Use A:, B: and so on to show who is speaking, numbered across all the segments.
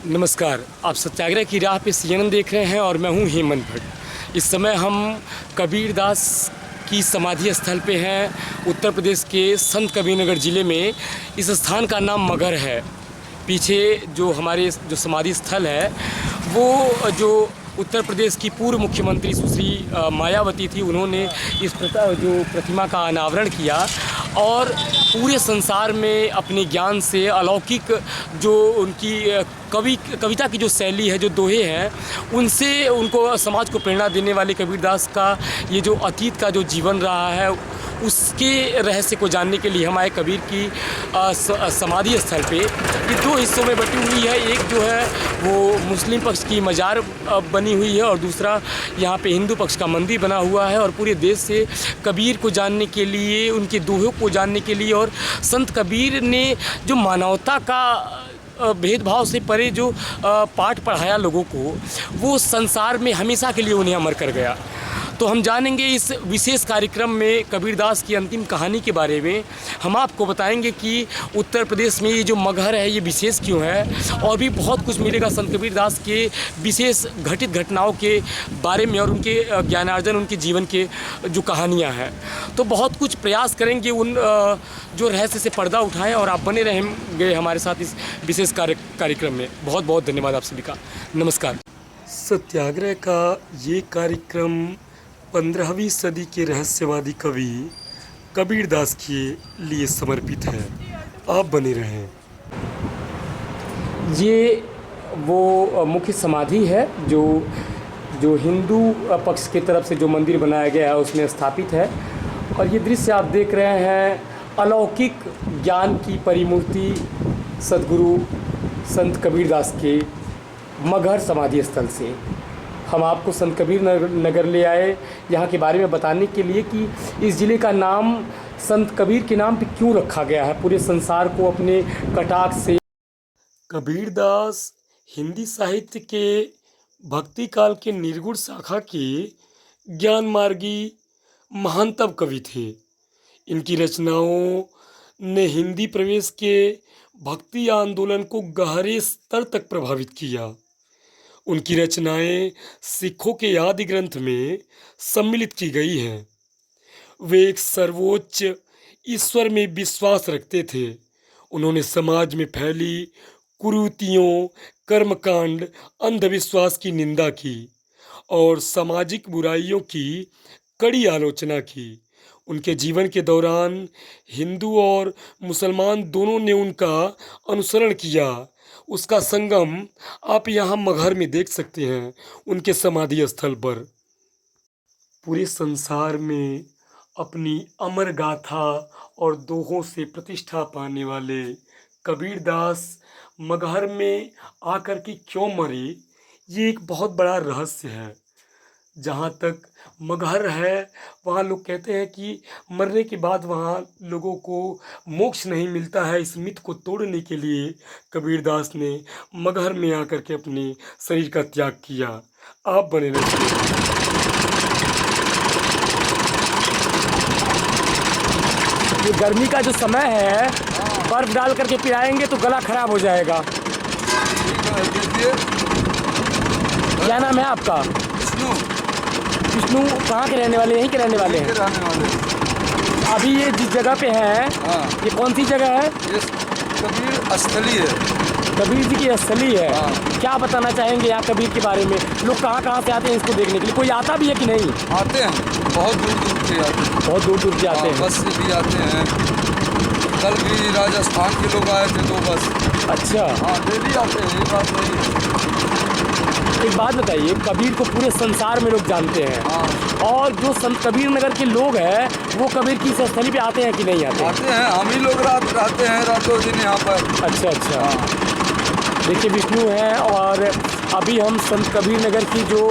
A: नमस्कार, आप सत्याग्रह की राह पे CNN देख रहे हैं और मैं हूं हेमंत भट्ट। इस समय हम कबीरदास की समाधि स्थल पे हैं, उत्तर प्रदेश के संत कबीरनगर ज़िले में। इस स्थान का नाम मगहर है। पीछे जो हमारे जो समाधि स्थल है वो जो उत्तर प्रदेश की पूर्व मुख्यमंत्री सुश्री मायावती थी, उन्होंने इस जो प्रतिमा का अनावरण किया और पूरे संसार में अपने ज्ञान से अलौकिक जो उनकी कविता की जो शैली है, जो दोहे हैं, उनसे उनको समाज को प्रेरणा देने वाले कबीरदास का ये जो अतीत का जो जीवन रहा है, उसके रहस्य को जानने के लिए हम आए कबीर की समाधि स्थल पे। ये दो हिस्सों में बटी हुई है। एक जो है वो मुस्लिम पक्ष की मज़ार बनी हुई है और दूसरा यहाँ पे हिंदू पक्ष का मंदिर बना हुआ है। और पूरे देश से कबीर को जानने के लिए, उनके दोहों को जानने के लिए और संत कबीर ने जो मानवता का भेदभाव से परे जो पाठ पढ़ाया लोगों को, वो संसार में हमेशा के लिए उन्हें अमर कर गया। तो हम जानेंगे इस विशेष कार्यक्रम में कबीरदास की अंतिम कहानी के बारे में। हम आपको बताएंगे कि उत्तर प्रदेश में ये जो मगहर है ये विशेष क्यों है, और भी बहुत कुछ मिलेगा संत कबीरदास के विशेष घटित घटनाओं के बारे में और उनके ज्ञानार्जन, उनके जीवन के जो कहानियाँ हैं। तो बहुत कुछ प्रयास करेंगे उन जो रहस्य से पर्दा उठाएं, और आप बने रहेंगे हमारे साथ इस विशेष कार्यक्रम में। बहुत बहुत धन्यवाद आप सभी का। नमस्कार। सत्याग्रह का ये कार्यक्रम 15वीं सदी के रहस्यवादी कवि कबीरदास के लिए समर्पित है। आप बने रहें। ये वो मुख्य समाधि है जो हिंदू पक्ष की तरफ से जो मंदिर बनाया गया है उसमें स्थापित है। और ये दृश्य आप देख रहे हैं अलौकिक ज्ञान की परिमूर्ति सद्गुरु संत कबीरदास के मगहर समाधि स्थल से। हम आपको संत कबीर नगर ले आए यहाँ के बारे में बताने के लिए कि इस ज़िले का नाम संत कबीर के नाम पे क्यों रखा गया है, पूरे संसार को अपने कटाक्ष से। कबीरदास हिंदी साहित्य के भक्ति काल के निर्गुण शाखा के ज्ञान मार्गी महानतम कवि थे। इनकी रचनाओं ने हिंदी प्रवेश के भक्ति आंदोलन को गहरे स्तर तक प्रभावित किया। उनकी रचनाएं सिखों के आदि ग्रंथ में सम्मिलित की गई हैं। वे एक सर्वोच्च ईश्वर में विश्वास रखते थे। उन्होंने समाज में फैली कुरीतियों, कर्मकांड, अंधविश्वास की निंदा की और सामाजिक बुराइयों की कड़ी आलोचना की। उनके जीवन के दौरान हिंदू और मुसलमान दोनों ने उनका अनुसरण किया। उसका संगम आप यहाँ मगहर में देख सकते हैं, उनके समाधि स्थल पर। पूरे संसार में अपनी अमर गाथा और दोहों से प्रतिष्ठा पाने वाले कबीरदास मगहर में आकर के क्यों मरे, ये एक बहुत बड़ा रहस्य है। जहाँ तक मगहर है वहाँ लोग कहते हैं कि मरने के बाद वहाँ लोगों को मोक्ष नहीं मिलता है। इस मिथ को तोड़ने के लिए कबीरदास ने मगहर में आकर के अपने शरीर का त्याग किया। आप बने रहिए। ये गर्मी का जो समय है, बर्फ डाल करके पिलाएंगे तो गला खराब हो जाएगा। क्या नाम है आपका? विष्णु। कहाँ के रहने वाले? यहीं के रहने वाले हैं? अभी ये जिस जगह पे हैं, ये कौन सी जगह है?
B: ये कबीर स्थली है।
A: कबीर जी की स्थली है। क्या बताना चाहेंगे यहाँ कबीर के बारे में? लोग कहाँ से आते हैं इसको देखने के लिए? कोई आता भी है कि नहीं?
B: आते हैं, बहुत दूर दूर से आते हैं।
A: बहुत दूर दूर से आते हैं।
B: बस से भी आते हैं। कल भी राजस्थान के लोग आए थे 2 बस।
A: अच्छा।
B: हाँ, डेली आते हैं, ये बात नहीं है।
A: एक बात बताइए, कबीर को पूरे संसार में लोग जानते हैं। और जो संत कबीर नगर के लोग हैं वो कबीर की इस स्थली पे आते हैं कि नहीं आते?
B: आते हैं। हम ही लोग रहते हैं रातों दिन यहाँ पर।
A: अच्छा अच्छा। देखिए विष्णु हैं, और अभी हम संत कबीर नगर की जो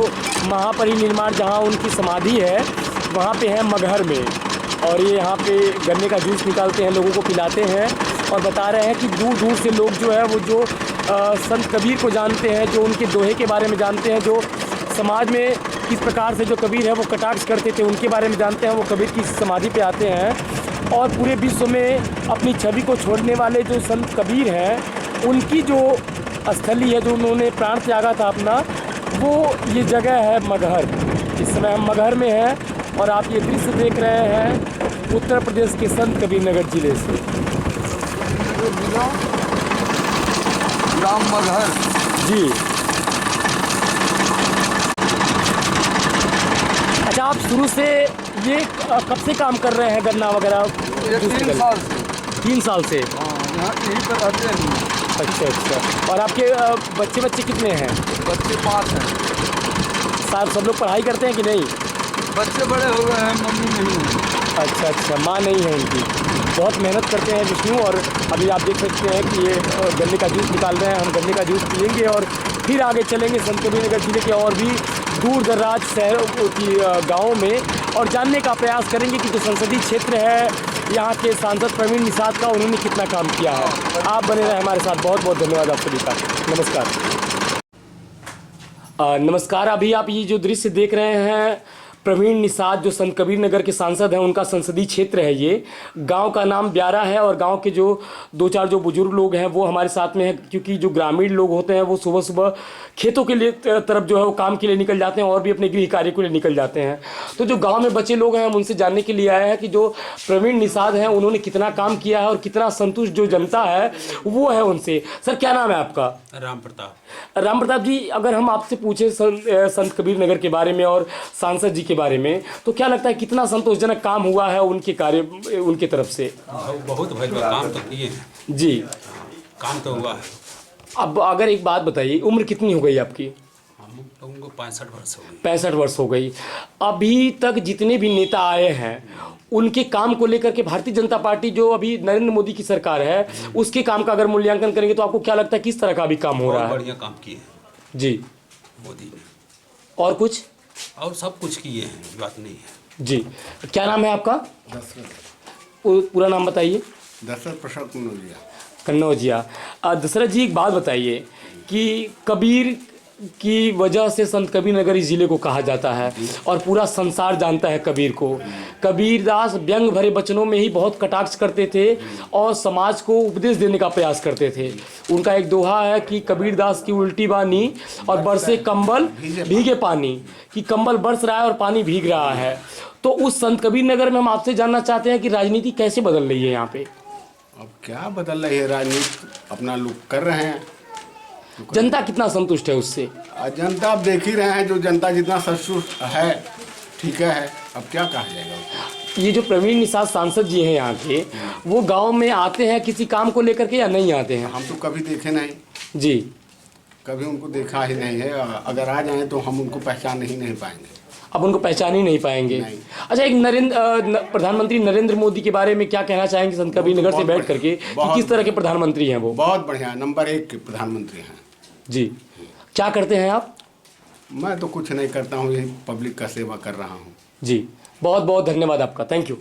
A: महापरिनिर्वाण जहाँ उनकी समाधि है वहाँ पे हैं मगहर में। और ये यहाँ पे गन्ने का जूस निकालते हैं, लोगों को पिलाते हैं और बता रहे हैं कि दूर दूर से लोग जो है वो जो संत कबीर को जानते हैं, जो उनके दोहे के बारे में जानते हैं, जो समाज में किस प्रकार से जो कबीर है वो कटाक्ष करते थे उनके बारे में जानते हैं, वो कबीर की समाधि पे आते हैं। और पूरे विश्व में अपनी छवि को छोड़ने वाले जो संत कबीर हैं उनकी जो स्थली है, जो उन्होंने प्राण त्यागा था अपना, वो ये जगह है मगहर। इस समय हम मगहर में हैं और आप ये दृश्य देख रहे हैं उत्तर प्रदेश के संत कबीर नगर जिले से।
B: ग्राम मगहर
A: जी। अच्छा, आप शुरू से ये कब से काम कर रहे हैं गन्ना वगैरह?
B: ये 3 साल से।
A: 3 साल से?
B: हाँ, यहाँ यहीं पर रहते हैं।
A: अच्छा अच्छा। और आपके बच्चे कितने हैं?
B: बच्चे 5 हैं।
A: सब लोग पढ़ाई करते हैं कि नहीं?
B: बच्चे बड़े हो गए हैं, मम्मी नहीं है।
A: अच्छा अच्छा, माँ नहीं है उनकी। बहुत मेहनत करते हैं विष्णु। और अभी आप देख सकते हैं कि ये गन्ने का जूस निकाल रहे हैं। हम गन्ने का जूस पियेंगे और फिर आगे चलेंगे संत कबीर नगर जिले के और भी दूर दराज शहरों की गाँवों में और जानने का प्रयास करेंगे कि जो संसदीय क्षेत्र है यहाँ के सांसद प्रवीण निषाद का, उन्होंने कितना काम किया है। आप बने रहे हमारे साथ। बहुत बहुत धन्यवाद आप सभी का। नमस्कार। नमस्कार। अभी आप ये जो दृश्य देख रहे हैं, प्रवीण निषाद जो संत कबीर नगर के सांसद हैं, उनका संसदीय क्षेत्र है ये। गांव का नाम ब्यारा है और गांव के जो 2-4 जो बुजुर्ग लोग हैं वो हमारे साथ में हैं, क्योंकि जो ग्रामीण लोग होते हैं वो सुबह सुबह खेतों के लिए तरफ जो है वो काम के लिए निकल जाते हैं और भी अपने गृह कार्य के लिए निकल जाते हैं। तो जो गाँव में बच्चे लोग हैं, हम उनसे जानने के लिए आए हैं कि जो प्रवीण निषाद हैं उन्होंने कितना काम किया है और कितना संतुष्ट जो जनता है वो है उनसे। सर, क्या नाम है आपका?
C: राम प्रताप।
A: राम प्रताप जी, अगर हम आपसे पूछे संत कबीर नगर के बारे में और सांसद जी के बारे में, तो क्या लगता है कितना संतोषजनक काम हुआ है उनके कार्य उनके तरफ से?
C: बहुत भाई काम तो किए हैं
A: जी।
C: काम तो हुआ है।
A: अब अगर एक बात बताइए, उम्र कितनी हो गई आपकी?
C: हम लोगों को 65 वर्ष हो गए।
A: 65 वर्ष हो गई। अभी तक जितने भी नेता आए हैं उनके काम को लेकर के भारतीय जनता पार्टी जो अभी नरेंद्र मोदी की सरकार है उसके काम का अगर मूल्यांकन करेंगे तो आपको क्या लगता है किस तरह का भी काम हो रहा है?
C: बढ़िया काम किए हैं
A: जी।
C: मोदी ने।
A: और कुछ?
C: और सब कुछ किए हैं, बात नहीं है।
A: जी। क्या नाम है आपका?
D: दशरथ।
A: पूरा नाम बताइए।
D: दशरथ प्रसाद कन्नौजिया।
A: कन्नौजिया। दशरथ जी, एक बात बताइए कि कबीर की वजह से संत कबीर नगर इस जिले को कहा जाता है और पूरा संसार जानता है कबीर को। कबीरदास व्यंग भरे वचनों में ही बहुत कटाक्ष करते थे और समाज को उपदेश देने का प्रयास करते थे। उनका एक दोहा है कि कबीरदास की उल्टी बानी और बरसे कंबल भीगे पानी, कि कंबल बरस रहा है और पानी भीग रहा है। तो उस संत कबीर नगर में हम आपसे जानना चाहते हैं कि राजनीति कैसे बदल रही है यहाँ पे?
D: अब क्या बदल रही है, राजनीति अपना लोग कर रहे हैं।
A: जनता कितना संतुष्ट है उससे?
D: जनता आप देख ही रहे हैं, जो जनता जितना संतुष्ट है ठीक है। अब क्या कहा जाएगा उसको?
A: ये जो प्रवीण निषाद सांसद जी हैं यहाँ के, वो गांव में आते हैं किसी काम को लेकर के या नहीं आते हैं?
D: हम तो कभी देखे नहीं
A: जी।
D: कभी उनको देखा ही नहीं है। अगर आ जाएं तो हम उनको पहचान ही नहीं पाएंगे।
A: अब उनको पहचान ही नहीं पाएंगे।
D: नहीं।
A: अच्छा, एक प्रधानमंत्री नरेंद्र मोदी के बारे में क्या कहना चाहेंगे संत कबीर नगर से बैठ करके कि किस तरह के प्रधानमंत्री हैं वो?
D: बहुत बढ़िया, नंबर 1 के प्रधानमंत्री हैं
A: जी। क्या करते हैं आप?
D: मैं तो कुछ नहीं करता हूँ, यही पब्लिक का सेवा कर रहा हूँ।
A: जी। बहुत बहुत धन्यवाद आपका। Thank you.